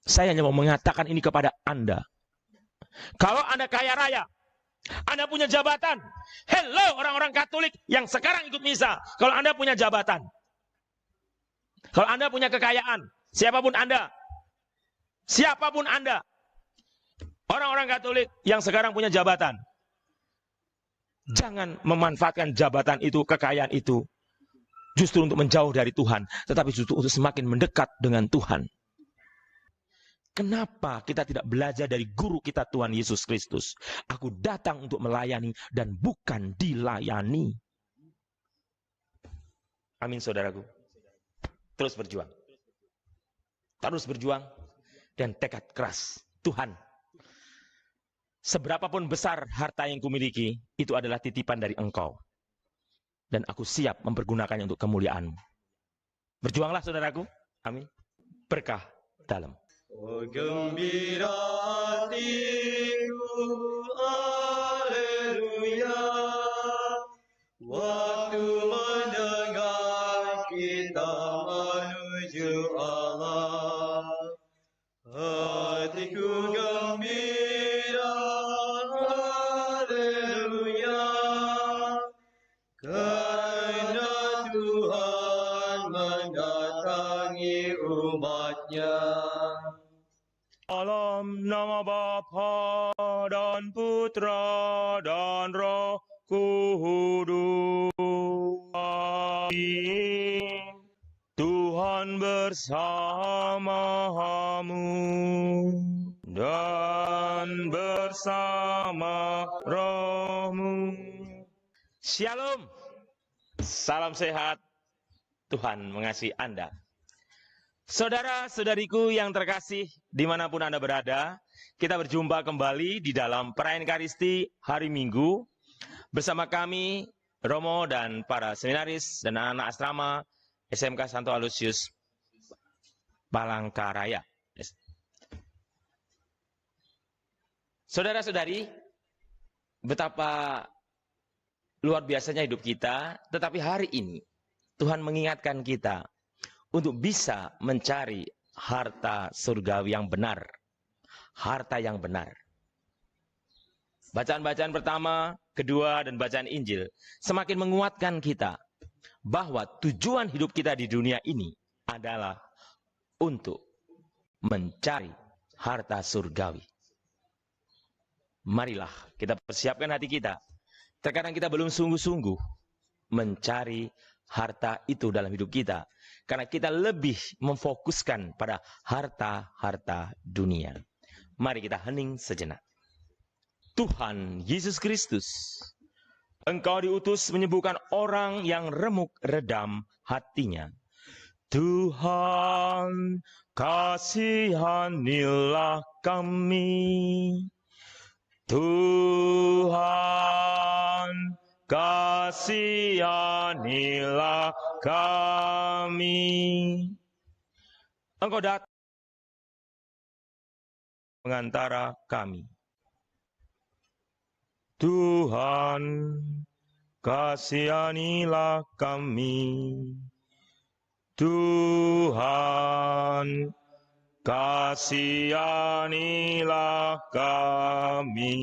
Saya hanya mau mengatakan ini kepada Anda. Kalau Anda kaya raya, Anda punya jabatan. Hello orang-orang Katolik yang sekarang ikut misa. Kalau Anda punya jabatan. Kalau Anda punya kekayaan, siapapun Anda. Siapapun Anda. Orang-orang Katolik yang sekarang punya jabatan. Jangan memanfaatkan jabatan itu, kekayaan itu. Justru untuk menjauh dari Tuhan. Tetapi justru untuk semakin mendekat dengan Tuhan. Kenapa kita tidak belajar dari guru kita Tuhan Yesus Kristus? Aku datang untuk melayani dan bukan dilayani. Amin saudaraku. Terus berjuang. Terus berjuang dan tekad keras. Tuhan, seberapapun besar harta yang kumiliki, itu adalah titipan dari Engkau. Dan aku siap mempergunakannya untuk kemuliaan-Mu. Berjuanglah saudaraku. Amin. Berkah dalam. Oh gembira hatiku, haleluya, waktu mendengar kita menuju Allah. Hatiku gembira, haleluya, karena Tuhan mendatangi umatnya. Dalam nama Bapa dan Putra dan Roh Kudus. Amin. Tuhan bersamamu dan bersama rohmu. Shalom. Salam sehat. Tuhan mengasihi Anda. Saudara-saudariku yang terkasih, dimanapun Anda berada, kita berjumpa kembali di dalam perayaan Ekaristi hari Minggu bersama kami, Romo dan para seminaris dan anak-anak asrama SMK Santo Aloysius Palangkaraya. Saudara-saudari, betapa luar biasanya hidup kita, tetapi hari ini Tuhan mengingatkan kita untuk bisa mencari harta surgawi yang benar. Harta yang benar. Bacaan-bacaan pertama, kedua, dan bacaan Injil semakin menguatkan kita bahwa tujuan hidup kita di dunia ini adalah untuk mencari harta surgawi. Marilah kita persiapkan hati kita. Terkadang kita belum sungguh-sungguh mencari harta itu dalam hidup kita. Karena kita lebih memfokuskan pada harta-harta dunia. Mari kita hening sejenak. Tuhan Yesus Kristus, Engkau diutus menyembuhkan orang yang remuk redam hatinya. Tuhan, kasihanilah kami. Tuhan, kasihanilah kami. Engkau datang mengantara kami. Tuhan, kasihanilah kami. Tuhan, kasihanilah kami.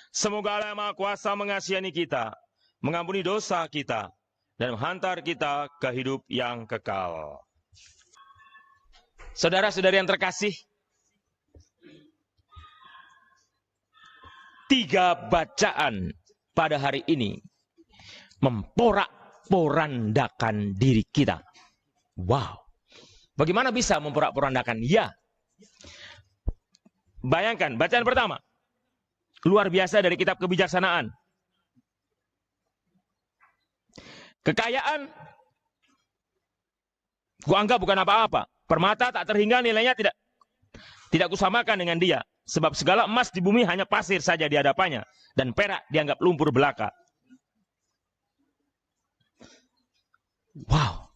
Semoga Allah Yang Maha Kuasa mengasihani kita, mengampuni dosa kita, dan menghantar kita ke hidup yang kekal. Saudara-saudari yang terkasih, 3 bacaan pada hari ini memporak-porandakan diri kita. Wow. Bagaimana bisa memporak-porandakan? Ya. Bayangkan, bacaan pertama. Luar biasa dari kitab kebijaksanaan. Kekayaan, kuanggap bukan apa-apa. Permata tak terhingga nilainya tidak kusamakan dengan dia. Sebab segala emas di bumi hanya pasir saja di hadapannya. Dan perak dianggap lumpur belaka. Wow.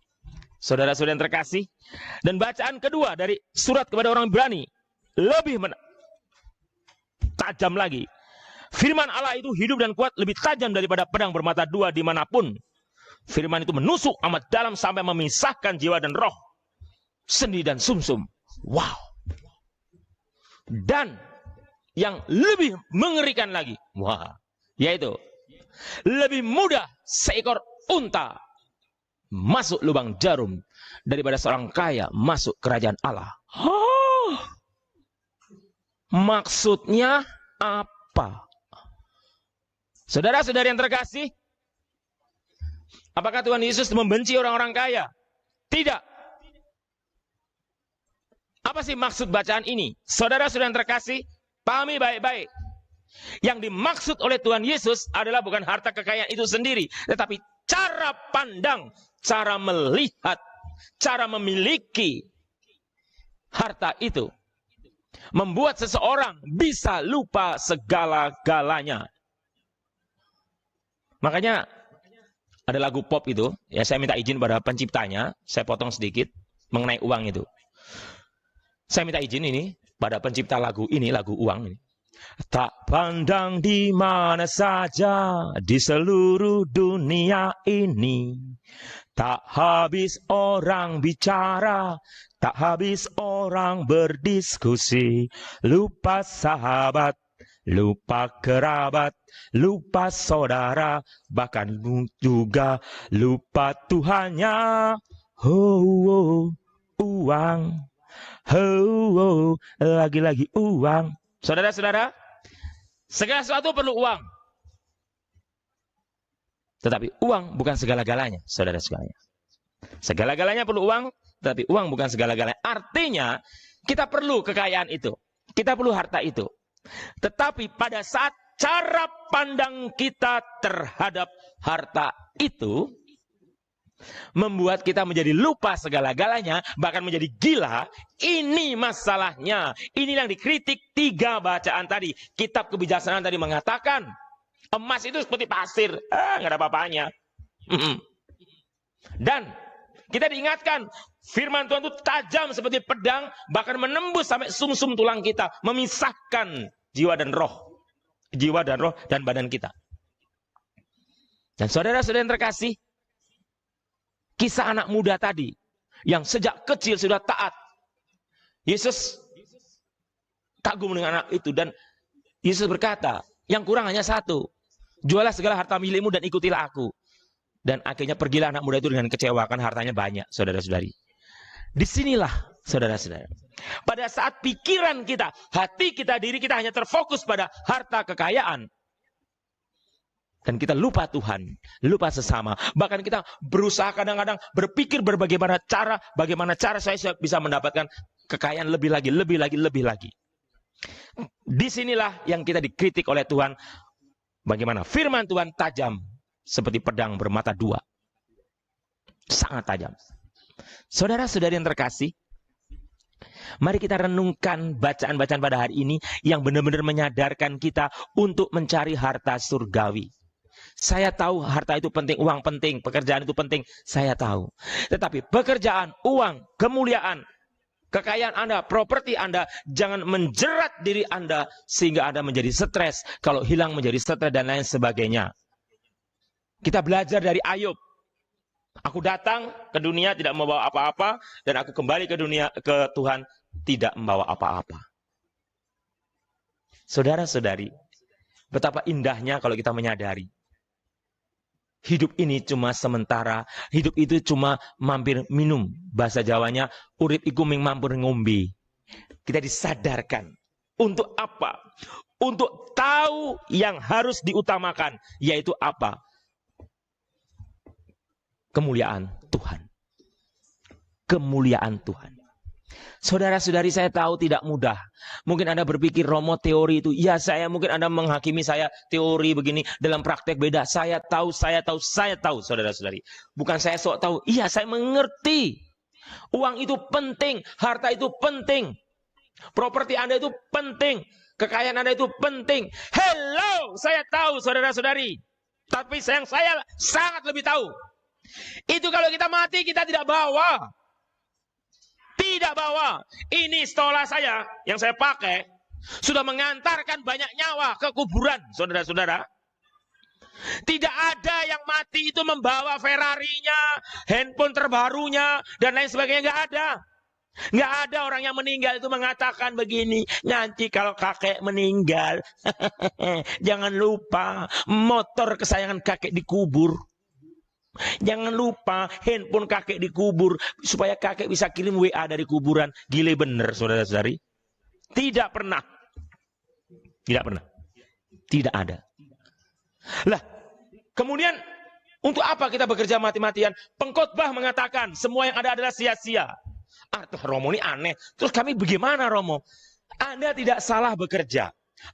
Saudara-saudara yang terkasih. Dan bacaan kedua dari surat kepada orang Ibrani. Lebih tajam lagi. Firman Allah itu hidup dan kuat, lebih tajam daripada pedang bermata 2 dimanapun. Firman itu menusuk amat dalam sampai memisahkan jiwa dan roh, sendi dan sumsum. Wow. Dan yang lebih mengerikan lagi, yaitu lebih mudah seekor unta masuk lubang jarum daripada seorang kaya masuk kerajaan Allah. Maksudnya apa? Saudara-saudari yang terkasih, apakah Tuhan Yesus membenci orang-orang kaya? Tidak. Apa sih maksud bacaan ini? Saudara-saudara yang terkasih, pahami baik-baik. Yang dimaksud oleh Tuhan Yesus adalah bukan harta kekayaan itu sendiri, tetapi cara pandang, cara melihat, cara memiliki harta itu. Membuat seseorang bisa lupa segala-galanya. Makanya ada lagu pop itu, ya saya minta izin pada penciptanya, saya potong sedikit mengenai uang itu. Saya minta izin ini pada pencipta lagu ini, lagu uang ini. Tak pandang di mana saja di seluruh dunia ini, tak habis orang bicara, tak habis orang berdiskusi. Lupa sahabat, lupa kerabat, lupa saudara, bahkan juga lupa Tuhannya. Uang. Lagi-lagi uang. Saudara-saudara, segala sesuatu perlu uang. Tetapi uang bukan segala-galanya, saudara-saudara. Segala-galanya perlu uang, tetapi uang bukan segala-galanya. Artinya, kita perlu kekayaan itu. Kita perlu harta itu. Tetapi pada saat cara pandang kita terhadap harta itu membuat kita menjadi lupa segala-galanya, bahkan menjadi gila. Ini masalahnya. Ini yang dikritik 3 bacaan tadi. Kitab Kebijaksanaan tadi mengatakan emas itu seperti pasir, nggak ada apa-apanya. Dan kita diingatkan firman Tuhan itu tajam seperti pedang, bahkan menembus sampai sumsum tulang kita, memisahkan jiwa dan roh dan badan kita. Dan saudara-saudara yang terkasih, kisah anak muda tadi yang sejak kecil sudah taat. Yesus kagum dengan anak itu dan Yesus berkata, yang kurang hanya 1. Jualah segala harta milikmu dan ikutilah aku. Dan akhirnya pergilah anak muda itu dengan kecewa, kan hartanya banyak, saudara-saudari. Disinilah, saudara-saudara, pada saat pikiran kita, hati kita, diri kita hanya terfokus pada harta kekayaan, dan kita lupa Tuhan, lupa sesama. Bahkan kita berusaha kadang-kadang berpikir bagaimana cara saya bisa mendapatkan kekayaan lebih lagi. Disinilah yang kita dikritik oleh Tuhan. Bagaimana firman Tuhan tajam seperti pedang bermata 2. Sangat tajam. Saudara-saudari yang terkasih, mari kita renungkan bacaan-bacaan pada hari ini yang benar-benar menyadarkan kita untuk mencari harta surgawi. Saya tahu harta itu penting, uang penting, pekerjaan itu penting, saya tahu. Tetapi pekerjaan, uang, kemuliaan, kekayaan Anda, properti Anda, jangan menjerat diri Anda sehingga Anda menjadi stres. Kalau hilang menjadi stres dan lain sebagainya. Kita belajar dari Ayub. Aku datang ke dunia tidak membawa apa-apa, dan aku kembali ke Tuhan tidak membawa apa-apa. Saudara-saudari, betapa indahnya kalau kita menyadari hidup ini cuma sementara, hidup itu cuma mampir minum. Bahasa Jawanya, urip iku ming mampir ngombe. Kita disadarkan. Untuk apa? Untuk tahu yang harus diutamakan, yaitu apa? Kemuliaan Tuhan. Kemuliaan Tuhan. Saudara-saudari, saya tahu tidak mudah. Mungkin Anda berpikir Romo teori itu, ya saya mungkin Anda menghakimi saya teori begini, dalam praktek beda. Saya tahu, saudara-saudari. Bukan saya sok tahu, iya saya mengerti. Uang itu penting, harta itu penting. Properti Anda itu penting, kekayaan Anda itu penting. Hello, saya tahu saudara-saudari. Tapi saya sangat lebih tahu. Itu kalau kita mati kita tidak bawa. Tidak bawa. Ini stola saya yang saya pakai sudah mengantarkan banyak nyawa ke kuburan, saudara-saudara. Tidak ada yang mati itu membawa Ferrarinya, handphone terbarunya, dan lain sebagainya. Nggak ada. Nggak ada orang yang meninggal itu mengatakan begini, nanti kalau kakek meninggal, jangan lupa motor kesayangan kakek dikubur. Jangan lupa handphone kakek dikubur, supaya kakek bisa kirim WA dari kuburan. Gile bener, saudara-saudari. Tidak pernah. Tidak pernah. Tidak ada. Lah, kemudian untuk apa kita bekerja mati-matian? Pengkhotbah mengatakan semua yang ada adalah sia-sia. Romo ini aneh. Terus kami bagaimana, Romo? Anda tidak salah bekerja.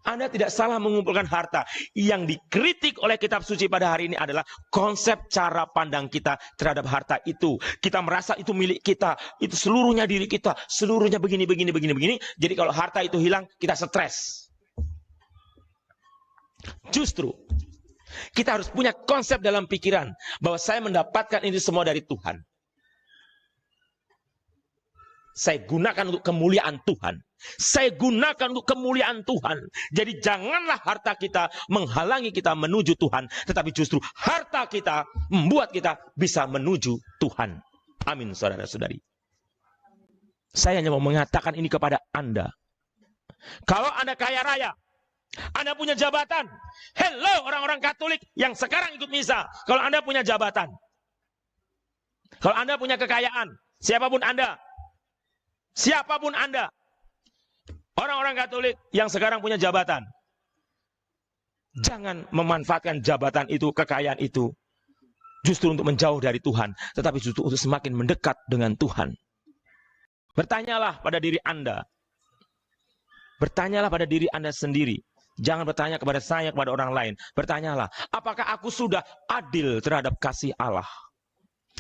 Anda tidak salah mengumpulkan harta. Yang dikritik oleh kitab suci pada hari ini adalah konsep cara pandang kita terhadap harta itu. Kita merasa itu milik kita, itu seluruhnya diri kita, seluruhnya begini. Jadi kalau harta itu hilang, kita stres. Justru kita harus punya konsep dalam pikiran bahwa saya mendapatkan ini semua dari Tuhan. Saya gunakan untuk kemuliaan Tuhan. Saya gunakan untuk kemuliaan Tuhan. Jadi janganlah harta kita menghalangi kita menuju Tuhan. Tetapi justru harta kita membuat kita bisa menuju Tuhan. Amin, saudara-saudari. Saya hanya mau mengatakan ini kepada Anda. Kalau Anda kaya raya, Anda punya jabatan. Hello orang-orang Katolik yang sekarang ikut misa. Kalau Anda punya jabatan. Kalau Anda punya kekayaan. Siapapun Anda. Siapapun Anda. Orang-orang Katolik yang sekarang punya jabatan. Jangan memanfaatkan jabatan itu, kekayaan itu. Justru untuk menjauh dari Tuhan. Tetapi justru untuk semakin mendekat dengan Tuhan. Bertanyalah pada diri Anda. Bertanyalah pada diri Anda sendiri. Jangan bertanya kepada saya, kepada orang lain. Bertanyalah, apakah aku sudah adil terhadap kasih Allah?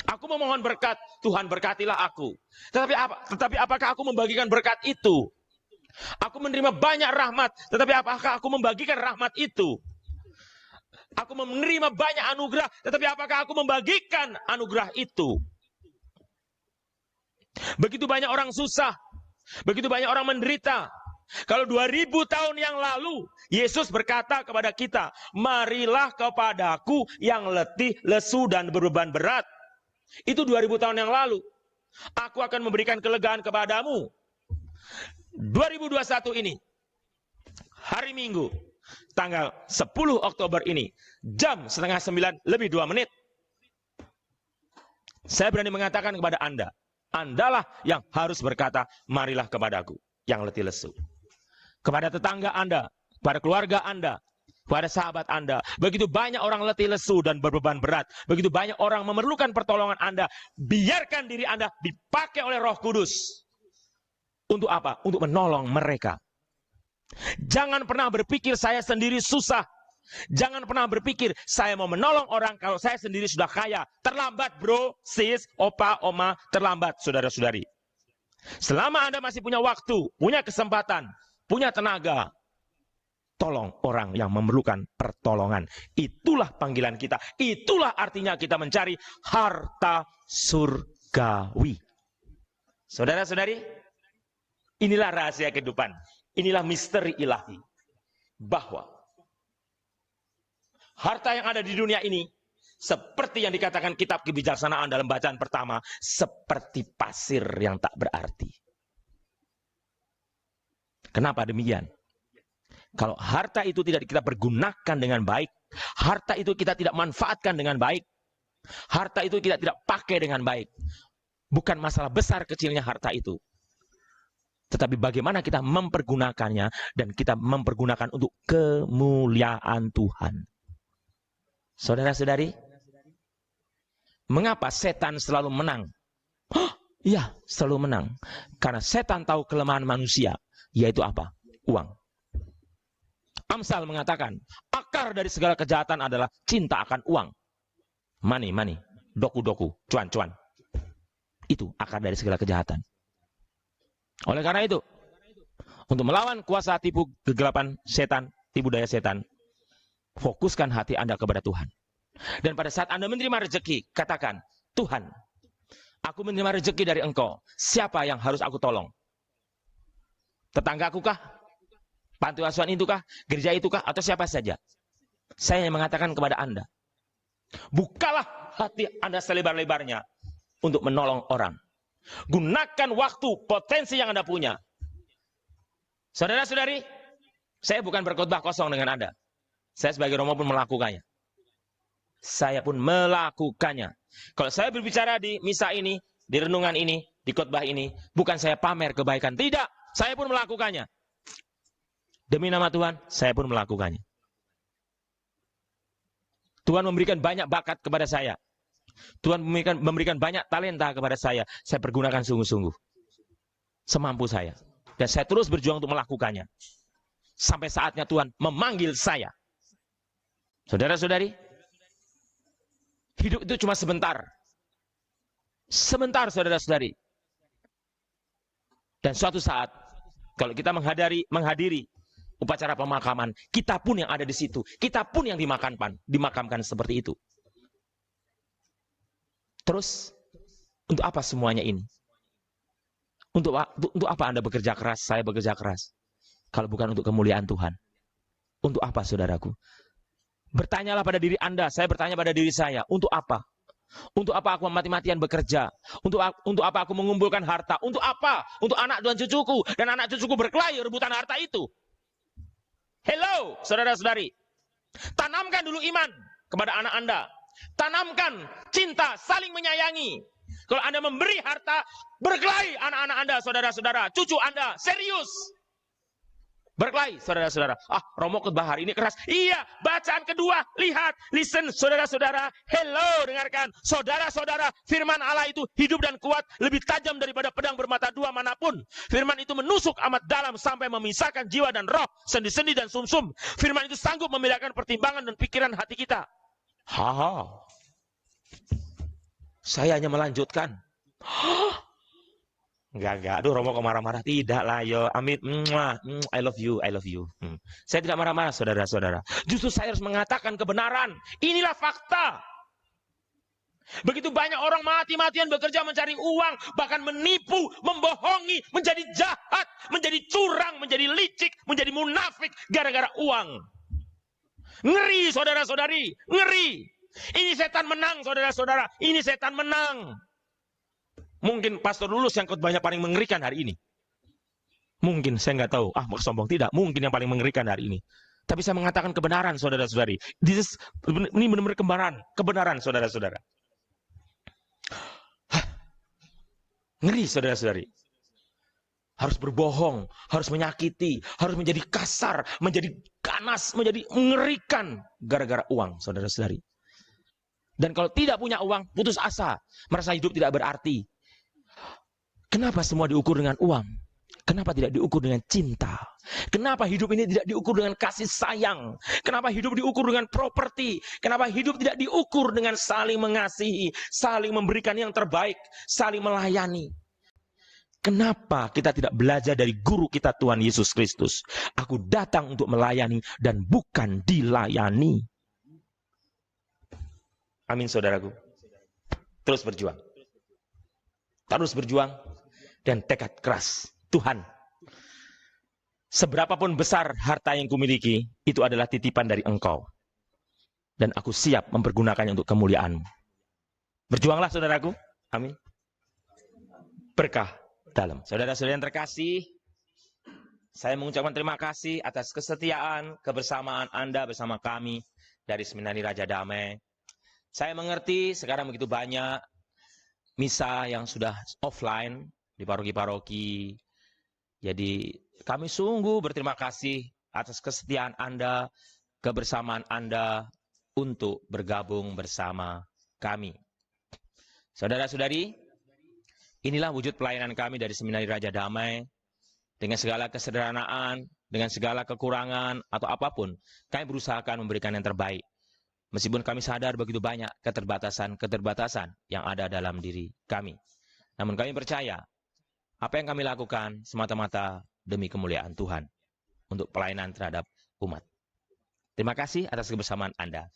Aku memohon berkat, Tuhan berkatilah aku. Tetapi apakah aku membagikan berkat itu? Aku menerima banyak rahmat, tetapi apakah aku membagikan rahmat itu? Aku menerima banyak anugerah, tetapi apakah aku membagikan anugerah itu? Begitu banyak orang susah, begitu banyak orang menderita. Kalau 2000 tahun yang lalu, Yesus berkata kepada kita, marilah kepadaku yang letih, lesu, dan berbeban berat. Itu 2000 tahun yang lalu. Aku akan memberikan kelegaan kepadamu. 2021 ini, hari Minggu, tanggal 10 Oktober ini, jam 8:30 lebih 2 menit. Saya berani mengatakan kepada Anda, Andalah yang harus berkata, marilah kepadaku yang letih lesu. Kepada tetangga Anda, kepada keluarga Anda, kepada sahabat Anda. Begitu banyak orang letih lesu dan berbeban berat. Begitu banyak orang memerlukan pertolongan Anda. Biarkan diri Anda dipakai oleh Roh Kudus. Untuk apa? Untuk menolong mereka. Jangan pernah berpikir saya sendiri susah. Jangan pernah berpikir saya mau menolong orang kalau saya sendiri sudah kaya. Terlambat bro, sis, opa, oma, terlambat saudara-saudari. Selama Anda masih punya waktu, punya kesempatan, punya tenaga, tolong orang yang memerlukan pertolongan. Itulah panggilan kita. Itulah artinya kita mencari harta surgawi. Saudara-saudari, inilah rahasia kehidupan. Inilah misteri ilahi. Bahwa harta yang ada di dunia ini, seperti yang dikatakan kitab kebijaksanaan dalam bacaan pertama, seperti pasir yang tak berarti. Kenapa demikian? Kalau harta itu tidak kita pergunakan dengan baik, harta itu kita tidak manfaatkan dengan baik, harta itu kita tidak pakai dengan baik. Bukan masalah besar kecilnya harta itu. Tetapi bagaimana kita mempergunakannya dan kita mempergunakan untuk kemuliaan Tuhan. Saudara-saudari, mengapa setan selalu menang? Iya, selalu menang. Karena setan tahu kelemahan manusia, yaitu apa? Uang. Amsal mengatakan, akar dari segala kejahatan adalah cinta akan uang. Money, money. Doku, doku. Cuan, cuan. Itu akar dari segala kejahatan. Oleh karena itu, untuk melawan kuasa tipu kegelapan setan, tipu daya setan, fokuskan hati Anda kepada Tuhan. Dan pada saat Anda menerima rezeki, katakan, Tuhan, aku menerima rezeki dari Engkau. Siapa yang harus aku tolong? Tetanggaku kah? Panti asuhan itu kah? Gereja itu kah? Atau siapa saja? Saya yang mengatakan kepada Anda, bukalah hati Anda selebar-lebarnya untuk menolong orang. Gunakan waktu, potensi yang Anda punya. Saudara-saudari, saya bukan berkhotbah kosong dengan Anda. Saya sebagai Romo pun melakukannya. Saya pun melakukannya. Kalau saya berbicara di misa ini, di renungan ini, di khotbah ini, bukan saya pamer kebaikan. Tidak, saya pun melakukannya. Demi nama Tuhan, saya pun melakukannya. Tuhan memberikan banyak bakat kepada saya. Tuhan memberikan banyak talenta kepada saya. Saya pergunakan sungguh-sungguh. Semampu saya. Dan saya terus berjuang untuk melakukannya. Sampai saatnya Tuhan memanggil saya. Saudara-saudari, hidup itu cuma sebentar. Sebentar, saudara-saudari. Dan suatu saat, kalau kita menghadiri upacara pemakaman, kita pun yang ada di situ. Kita pun yang dimakamkan seperti itu. Terus, untuk apa semuanya ini? Untuk apa Anda bekerja keras, saya bekerja keras? Kalau bukan untuk kemuliaan Tuhan. Untuk apa, saudaraku? Bertanyalah pada diri Anda, saya bertanya pada diri saya, untuk apa? Untuk apa aku mati-matian bekerja? Untuk apa aku mengumpulkan harta? Untuk apa? Untuk anak dan cucuku. Dan anak cucuku berkelahi rebutan harta itu. Hello, saudara-saudari. Tanamkan dulu iman kepada anak Anda. Tanamkan cinta, saling menyayangi. Kalau Anda memberi harta, berkelahi anak-anak Anda, saudara-saudara. Cucu Anda, serius. Berkelahi, saudara-saudara. Romo khotbah hari ini keras. Iya, bacaan kedua. Lihat, listen, saudara-saudara. Hello, dengarkan. Saudara-saudara, firman Allah itu hidup dan kuat, lebih tajam daripada pedang bermata dua manapun. Firman itu menusuk amat dalam sampai memisahkan jiwa dan roh, sendi-sendi dan sumsum. Firman itu sanggup membedakan pertimbangan dan pikiran hati kita. Saya hanya melanjutkan. Enggak. Aduh, Romo kok marah-marah. Tidak lah, yo. Amit. I love you. Saya tidak marah-marah, saudara-saudara. Justru saya harus mengatakan kebenaran. Inilah fakta. Begitu banyak orang mati-matian bekerja mencari uang, bahkan menipu, membohongi, menjadi jahat, menjadi curang, menjadi licik, menjadi munafik gara-gara uang. Ngeri, saudara-saudari. Ngeri. Ini setan menang, saudara-saudara. Ini setan menang. Mungkin Pastor Lulus yang khotbahnya paling mengerikan hari ini. Mungkin, saya nggak tahu. Mau sombong, tidak. Mungkin yang paling mengerikan hari ini. Tapi saya mengatakan kebenaran, saudara-saudari. Ini benar-benar kebenaran, saudara-saudara. Ngeri, saudara-saudari. Harus berbohong, harus menyakiti, harus menjadi kasar, menjadi ganas, menjadi mengerikan gara-gara uang, saudara-saudari. Dan kalau tidak punya uang, putus asa, merasa hidup tidak berarti. Kenapa semua diukur dengan uang? Kenapa tidak diukur dengan cinta? Kenapa hidup ini tidak diukur dengan kasih sayang? Kenapa hidup diukur dengan properti? Kenapa hidup tidak diukur dengan saling mengasihi, saling memberikan yang terbaik, saling melayani? Kenapa kita tidak belajar dari guru kita Tuhan Yesus Kristus? Aku datang untuk melayani dan bukan dilayani. Amin, saudaraku. Terus berjuang. Terus berjuang dan tekad keras. Tuhan, seberapapun besar harta yang kumiliki, itu adalah titipan dari Engkau. Dan aku siap mempergunakannya untuk kemuliaan-Mu. Berjuanglah, saudaraku. Amin. Berkah dalam. Saudara-saudara yang terkasih, saya mengucapkan terima kasih atas kesetiaan, kebersamaan Anda bersama kami dari Seminari Raja Damai. Saya mengerti sekarang begitu banyak misa yang sudah offline di paroki-paroki. Jadi kami sungguh berterima kasih atas kesetiaan Anda, kebersamaan Anda untuk bergabung bersama kami. Saudara-saudari, inilah wujud pelayanan kami dari Seminari Raja Damai. Dengan segala kesederhanaan, dengan segala kekurangan atau apapun, kami berusaha memberikan yang terbaik. Meskipun kami sadar begitu banyak keterbatasan yang ada dalam diri kami. Namun kami percaya, apa yang kami lakukan semata-mata demi kemuliaan Tuhan untuk pelayanan terhadap umat. Terima kasih atas kebersamaan Anda.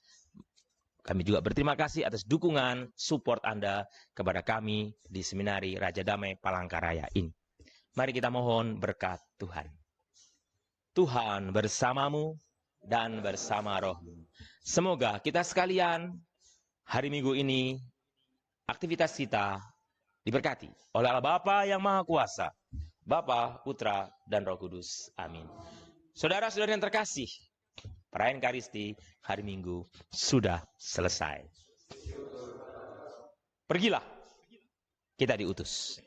Kami juga berterima kasih atas dukungan, support Anda kepada kami di Seminari Raja Damai Palangkaraya ini. Mari kita mohon berkat Tuhan. Tuhan bersamamu dan bersama rohmu. Semoga kita sekalian hari Minggu ini, aktivitas kita diberkati oleh Allah Bapa yang Maha Kuasa, Bapa, Putra, dan Roh Kudus. Amin. Saudara-saudara yang terkasih, perayaan Ekaristi hari Minggu sudah selesai. Pergilah, kita diutus.